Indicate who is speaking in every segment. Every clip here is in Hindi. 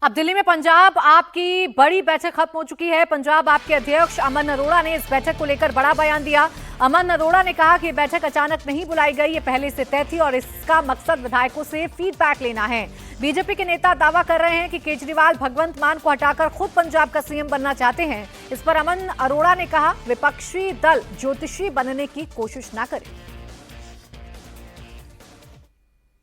Speaker 1: अब दिल्ली में पंजाब आपकी बड़ी बैठक खत्म हो चुकी है। पंजाब आपके अध्यक्ष अमन अरोड़ा ने इस बैठक को लेकर बड़ा बयान दिया। अमन अरोड़ा ने कहा कि बैठक अचानक नहीं बुलाई गई, ये पहले से तय थी और इसका मकसद विधायकों से फीडबैक लेना है। बीजेपी के नेता दावा कर रहे हैं कि केजरीवाल भगवंत मान को हटाकर खुद पंजाब का सीएम बनना चाहते हैं। इस पर अमन अरोड़ा ने कहा, विपक्षी दल ज्योतिषी बनने की कोशिश न करे।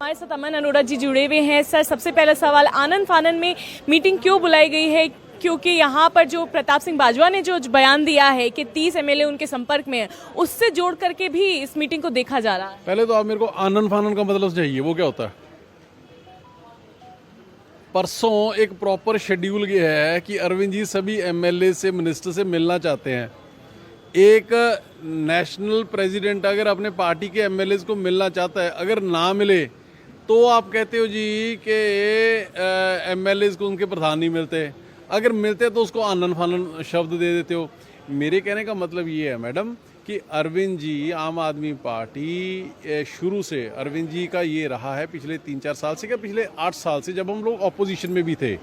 Speaker 2: हमारे साथ अमन अरोड़ा जी जुड़े हुए हैं। सर, सबसे पहला सवाल, आनन फानन में मीटिंग क्यों बुलाई गई है? क्योंकि यहाँ पर जो प्रताप सिंह बाजवा ने जो बयान दिया है कि 30 एमएलए उनके संपर्क में है, उससे जोड़ करके भी इस मीटिंग को देखा जा रहा है।
Speaker 3: पहले तो आप मेरे को आनन फानन का मतलब चाहिए, वो क्या होता है? परसों एक प्रॉपर शेड्यूल ये है कि अरविंद जी सभी एमएलए से, मिनिस्टर से मिलना चाहते हैं। एक नेशनल प्रेसिडेंट अगर अपने पार्टी के एमएलए को मिलना चाहता है, अगर ना मिले तो आप कहते हो जी कि एमएलए को उनके प्रधान नहीं मिलते, अगर मिलते तो उसको आनन फानन शब्द दे देते हो। मेरे कहने का मतलब ये है मैडम कि अरविंद जी, आम आदमी पार्टी शुरू से अरविंद जी का ये रहा है पिछले 3-4 साल से, क्या पिछले 8 साल से, जब हम लोग ऑपोजिशन में भी थे,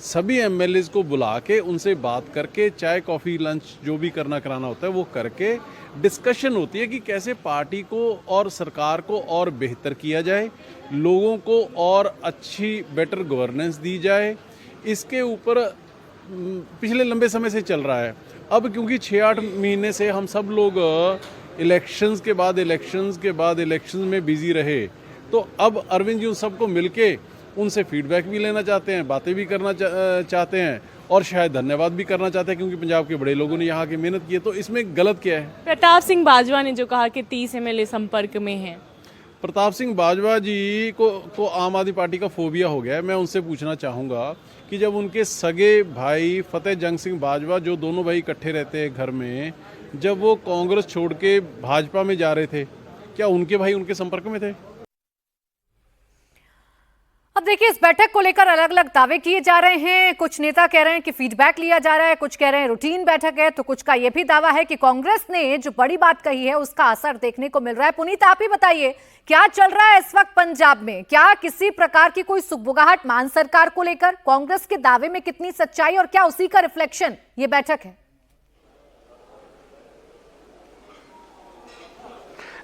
Speaker 3: सभी एमएलए को बुला के उनसे बात करके चाय कॉफ़ी लंच जो भी कराना होता है वो करके डिस्कशन होती है कि कैसे पार्टी को और सरकार को और बेहतर किया जाए, लोगों को और अच्छी बेटर गवर्नेंस दी जाए। इसके ऊपर पिछले लंबे समय से चल रहा है। अब क्योंकि 6-8 महीने से हम सब लोग इलेक्शंस के बाद इलेक्शंस में बिजी रहे, तो अब अरविंद जी उन सबको मिलके उनसे फीडबैक भी लेना चाहते हैं, बातें भी करना चाहते हैं और शायद धन्यवाद भी करना चाहते हैं, क्योंकि पंजाब के बड़े लोगों ने यहाँ की मेहनत की है। तो इसमें गलत क्या है?
Speaker 2: प्रताप सिंह बाजवा ने जो कहा कि 30 एमएलए संपर्क में हैं।
Speaker 3: प्रताप सिंह बाजवा जी को आम आदमी पार्टी का फोबिया हो गया है। मैं उनसे पूछना चाहूँगा कि जब उनके सगे भाई फतेह जंग सिंह बाजवा, जो दोनों भाई इकट्ठे रहते हैं घर में, जब वो कांग्रेस छोड़ के भाजपा में जा रहे थे, क्या उनके भाई उनके संपर्क में थे?
Speaker 1: अब देखिए, इस बैठक को लेकर अलग अलग दावे किए जा रहे हैं। कुछ नेता कह रहे हैं कि फीडबैक लिया जा रहा है, कुछ कह रहे हैं रूटीन बैठक है, तो कुछ का यह भी दावा है कि कांग्रेस ने जो बड़ी बात कही है उसका असर देखने को मिल रहा है। पुनीत, आप ही बताइए, क्या चल रहा है इस वक्त पंजाब में? क्या किसी प्रकार की कोई सुगबुगाहट मान सरकार को लेकर? कांग्रेस के दावे में कितनी सच्चाई और क्या उसी का रिफ्लेक्शन ये बैठक है?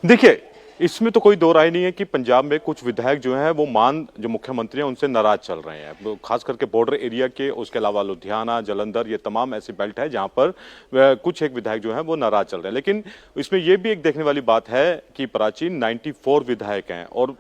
Speaker 4: देखिए, इसमें तो कोई दो राय नहीं है कि पंजाब में कुछ विधायक जो हैं वो जो मुख्यमंत्री हैं उनसे नाराज चल रहे हैं, खास करके बॉर्डर एरिया के। उसके अलावा लुधियाना, जालंधर, ये तमाम ऐसी बेल्ट है जहां पर कुछ एक विधायक जो हैं वो नाराज चल रहे हैं। लेकिन इसमें यह भी एक देखने वाली बात है कि प्राचीन 94 विधायक हैं और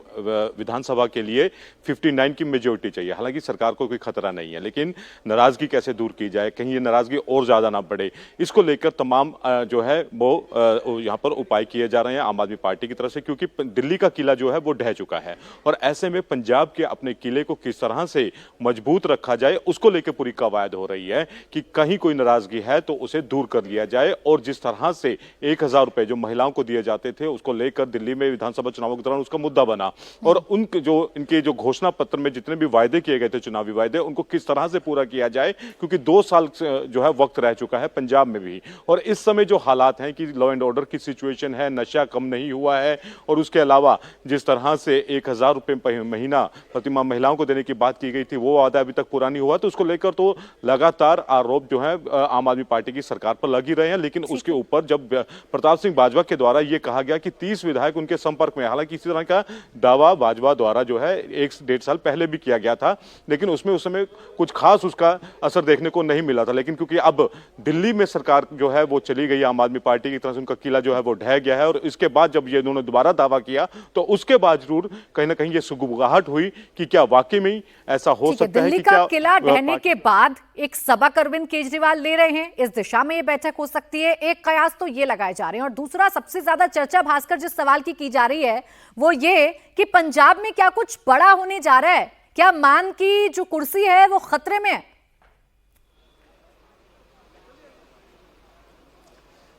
Speaker 4: विधानसभा के लिए 59 की मेजोरिटी चाहिए। हालांकि सरकार को कोई खतरा नहीं है, लेकिन नाराजगी कैसे दूर की जाए, कहीं ये नाराजगी और ज्यादा ना बढ़े, इसको लेकर तमाम जो है वो यहाँ पर उपाय किए जा रहे हैं आम आदमी पार्टी की तरफ से, क्योंकि दिल्ली का किला जो है वो ढह चुका है और ऐसे में पंजाब के अपने किले को किस तरह से मजबूत रखा जाए उसको लेकर पूरी कवायद हो रही है कि कहीं कोई नाराजगी है तो उसे दूर कर लिया जाए। और जिस तरह से 1000 रुपए जो महिलाओं को दिए जाते थे उसको लेकर दिल्ली में विधानसभा चुनावों के दौरान उसका मुद्दा बना, और इनके जो घोषणा पत्र में जितने भी वायदे किए गए थे, चुनावी वायदे, उनको किस तरह से पूरा किया जाए, क्योंकि 2 साल जो है वक्त रह चुका है पंजाब में भी। और इस समय जो हालात हैं कि लॉ एंड ऑर्डर की सिचुएशन है, नशा कम नहीं हुआ है, और उसके अलावा जिस तरह से 1000 रुपए महीना प्रतिमा महिलाओं को देने की बात की गई थी वो वादा अभी तक पूरा नहीं हुआ। तो उसको लेकर तो लगातार आरोप जो है आम आदमी पार्टी की सरकार पर लग ही रहे हैं। लेकिन उसके ऊपर जब प्रताप सिंह बाजवा के द्वारा यह कहा गया कि 30 विधायक उनके संपर्क में, हालांकि इसी तरह का दावा बाजवा द्वारा जो है 1-1.5 साल पहले भी किया गया था, लेकिन उसमें उस समय कुछ खास उसका असर देखने को नहीं मिला था। लेकिन क्योंकि अब दिल्ली में सरकार जो है वो चली गई आम आदमी पार्टी की तरफ से, उनका किला जो है वो ढह गया है, और इसके बाद जब ये उन्होंने दोबारा दावा किया तो उसके बाद जरूर कहीं ना कहीं ये सुगबुगाहट हुई कि क्या वाकई में ऐसा हो सकता है कि क्या
Speaker 1: किला ढहने के बाद एक सबक अरविंद केजरीवाल ले रहे हैं, इस दिशा में ये बैठक हो सकती है। एक कयास तो ये लगाए जा रहे हैं, और दूसरा सबसे ज्यादा चर्चा भास्कर जिस सवाल की जा रही है वो ये कि पंजाब में क्या कुछ बड़ा होने जा रहा है? क्या मान की जो कुर्सी है वो खतरे में है?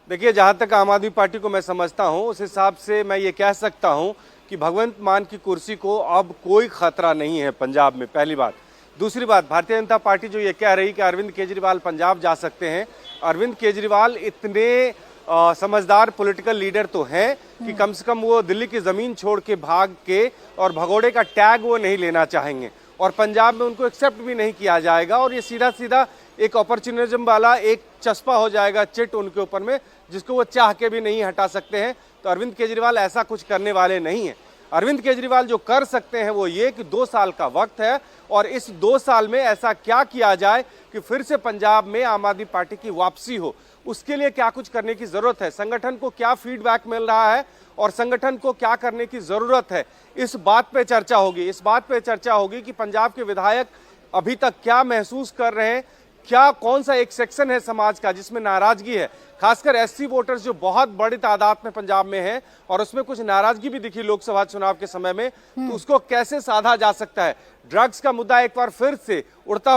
Speaker 5: देखिए, जहां तक आम आदमी पार्टी को मैं समझता हूं उस हिसाब से मैं ये कह सकता हूं कि भगवंत मान की कुर्सी को अब कोई खतरा नहीं है पंजाब में, पहली बात। दूसरी बात, भारतीय जनता पार्टी जो ये कह रही कि अरविंद केजरीवाल पंजाब जा सकते हैं, अरविंद केजरीवाल इतने समझदार पॉलिटिकल लीडर तो हैं कि कम से कम वो दिल्ली की जमीन छोड़ के भाग के और भगोड़े का टैग वो नहीं लेना चाहेंगे। और पंजाब में उनको एक्सेप्ट भी नहीं किया जाएगा और ये सीधा सीधा एक अपॉर्चुनिज्म वाला एक चस्पा हो जाएगा, चिट उनके ऊपर में, जिसको वो चाह के भी नहीं हटा सकते हैं। तो अरविंद केजरीवाल ऐसा कुछ करने वाले नहीं हैं। अरविंद केजरीवाल जो कर सकते हैं वो ये कि 2 साल का वक्त है और इस 2 साल में ऐसा क्या किया जाए कि फिर से पंजाब में आम आदमी पार्टी की वापसी हो। उसके लिए क्या कुछ करने की जरूरत है, संगठन को क्या फीडबैक मिल रहा है और संगठन को क्या करने की जरूरत है, इस बात पे चर्चा होगी। इस बात पे चर्चा होगी कि पंजाब के विधायक अभी तक क्या महसूस कर रहे हैं, क्या कौन सा एक सेक्शन है समाज का जिसमें नाराजगी है, खासकर एससी वोटर्स जो बहुत बड़ी तादाद में पंजाब में हैं और उसमें कुछ नाराजगी भी दिखी लोकसभा चुनाव के समय में, तो उसको कैसे साधा जा सकता है। ड्रग्स का मुद्दा एक बार फिर से उड़ता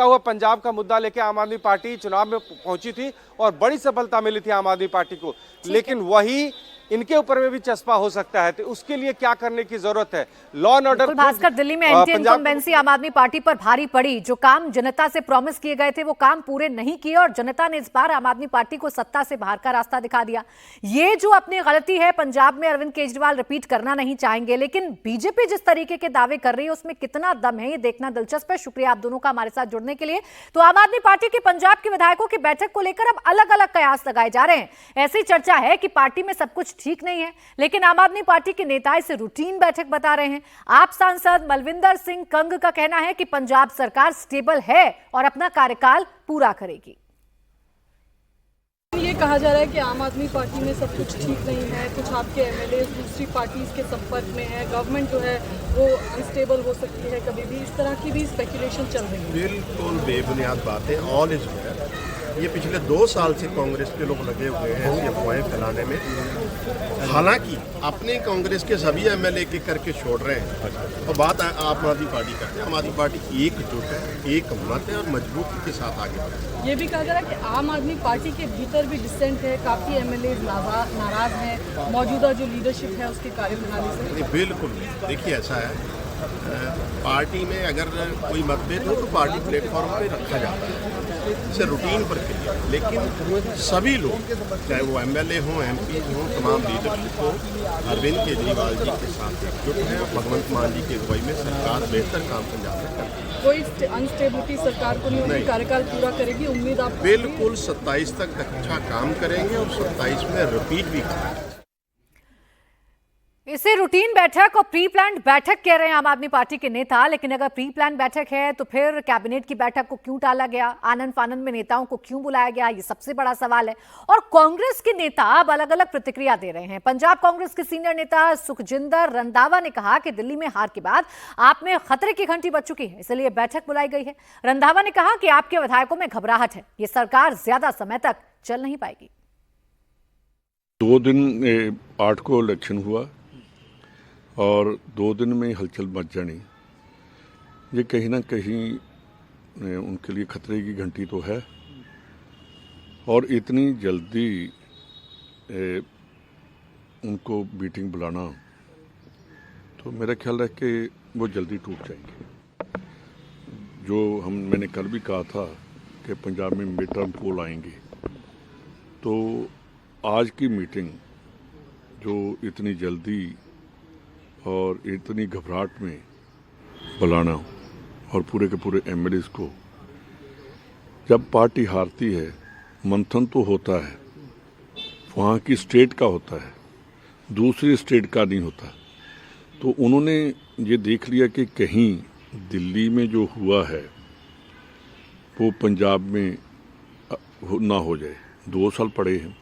Speaker 5: हुआ पंजाब का मुद्दा लेके आम आदमी पार्टी चुनाव में पहुंची थी और बड़ी सफलता मिली थी आम आदमी पार्टी को, लेकिन वही इनके ऊपर में भी चस्पा हो सकता है। तो उसके लिए क्या करने की जरूरत है, law and order.
Speaker 1: Bhaskar, Delhi में एंटी इनकम्बेंसी आम आदमी पार्टी पर भारी पड़ी। जो काम जनता से प्रॉमिस किए गए थे वो काम पूरे नहीं किए और जनता ने इस बार आम आदमी पार्टी को सत्ता से बाहर का रास्ता दिखा दिया। ये जो अपनी गलती है पंजाब में अरविंद केजरीवाल रिपीट करना नहीं चाहेंगे, लेकिन बीजेपी जिस तरीके के दावे कर रही है उसमें कितना दम है ये देखना दिलचस्प है। शुक्रिया आप दोनों का हमारे साथ जुड़ने के लिए। तो आम आदमी पार्टी के पंजाब के विधायकों की बैठक को लेकर अब अलग अलग कयास लगाए जा रहे हैं। ऐसी चर्चा है कि पार्टी में सब कुछ ठीक नहीं है, लेकिन आम आदमी पार्टी के नेता इसे रूटीन बैठक बता रहे हैं। आप सांसद मलविंदर सिंह कंग का कहना है कि पंजाब सरकार स्टेबल है और अपना कार्यकाल पूरा करेगी।
Speaker 6: ये कहा जा रहा है कि आम आदमी पार्टी में सब कुछ ठीक नहीं है, कुछ आपके एमएलए दूसरी पार्टीज के संपर्क में है, गवर्नमेंट जो है वो अनस्टेबल हो सकती है कभी भी, इस तरह की भी स्पेकुलेशन चल रही है।
Speaker 7: बिल्कुल बेबुनियाद बातें, ऑल इज वेल। ये पिछले 2 साल से कांग्रेस के लोग लगे हुए हैं ऐसी अफवाहें फैलाने में, हालांकि अपने कांग्रेस के सभी एमएलए के करके छोड़ रहे हैं और बात आम आदमी पार्टी करते हैं। आम आदमी पार्टी एकजुट है, एक मत है और मजबूती के साथ आगे बढ़े।
Speaker 6: ये भी कहा जा रहा है कि आम आदमी पार्टी के भीतर भी डिसेंट है, काफ़ी एमएलए नाराज हैं मौजूदा जो लीडरशिप है उसकी कार्यप्रणाली से।
Speaker 7: बिल्कुल नहीं, देखिए ऐसा है, पार्टी में अगर कोई मतभेद हो तो पार्टी प्लेटफॉर्म पे रखा जाता है, इसे रूटीन प्रक्रिया। लेकिन सभी लोग, चाहे वो एमएलए हों, एमपी हों, तमाम लीडरशिप हो, अरविंद केजरीवाल जी के साथ एकजुट हैं। भगवंत मान जी की अगुवाई में सरकार बेहतर काम पंजाब में करती है।
Speaker 6: कोई अनस्टेबिलिटी सरकार को नहीं होगी, कार्यकाल पूरा करेगी, उम्मीद आप
Speaker 7: बिल्कुल 27 तक अच्छा काम करेंगे और 27 में रिपीट भी करेंगे।
Speaker 1: इसे रूटीन बैठक और प्री प्लान बैठक कह रहे हैं आम आदमी पार्टी के नेता, लेकिन अगर प्री प्लान बैठक है तो फिर कैबिनेट की बैठक को क्यों टाला गया, आनन फानन में नेताओं को क्यों बुलाया गया, ये सबसे बड़ा सवाल है। और कांग्रेस के नेता अब अलग अलग प्रतिक्रिया दे रहे हैं। पंजाब कांग्रेस के सीनियर नेता सुखजिंदर रंधावा ने कहा कि दिल्ली में हार के बाद आप में खतरे की घंटी बज चुकी है, इसलिए बैठक बुलाई गई है। रंधावा ने कहा कि आपके विधायकों में घबराहट है, ये सरकार ज्यादा समय तक चल नहीं पाएगी।
Speaker 8: 2 दिन 8 को इलेक्शन हुआ और 2 दिन में हलचल मच जानी, ये कहीं ना कहीं उनके लिए खतरे की घंटी तो है। और इतनी जल्दी उनको मीटिंग बुलाना, तो मेरा ख्याल है कि वो जल्दी टूट जाएंगे। जो मैंने कल भी कहा था कि पंजाब में मिड टर्म पोल आएंगे, तो आज की मीटिंग जो इतनी जल्दी और इतनी घबराहट में बुलाना और पूरे के पूरे एमएलए को, जब पार्टी हारती है मंथन तो होता है, वहाँ की स्टेट का होता है, दूसरी स्टेट का नहीं होता। तो उन्होंने ये देख लिया कि कहीं दिल्ली में जो हुआ है वो पंजाब में ना हो जाए। 2 साल पड़े हैं,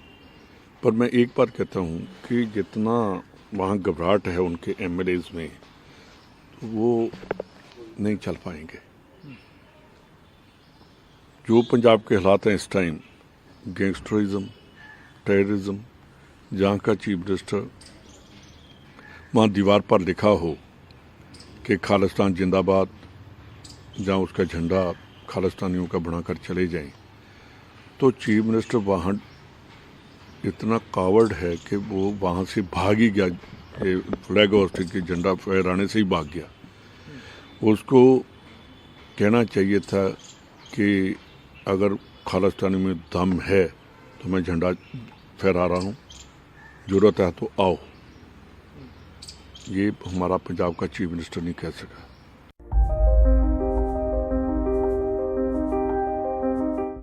Speaker 8: पर मैं एक बार कहता हूँ कि जितना वहाँ घबराहट है उनके एमएलएज में, वो नहीं चल पाएंगे। जो पंजाब के हालात हैं इस टाइम, गैंगस्टरिज्म, टेररिज्म, जहाँ का चीफ मिनिस्टर वहाँ दीवार पर लिखा हो कि खालिस्तान जिंदाबाद, जहाँ उसका झंडा खालिस्तानियों का बनाकर चले जाएं, तो चीफ मिनिस्टर वहाँ इतना कावर्ड है कि वो वहाँ से भाग ही गया, फ्लैग होस्टिंग के झंडा फहराने से ही भाग गया। उसको कहना चाहिए था कि अगर खालिस्तानी में दम है तो मैं झंडा फहरा रहा हूँ, ज़रूरत है तो आओ। ये हमारा पंजाब का चीफ मिनिस्टर नहीं कह सका।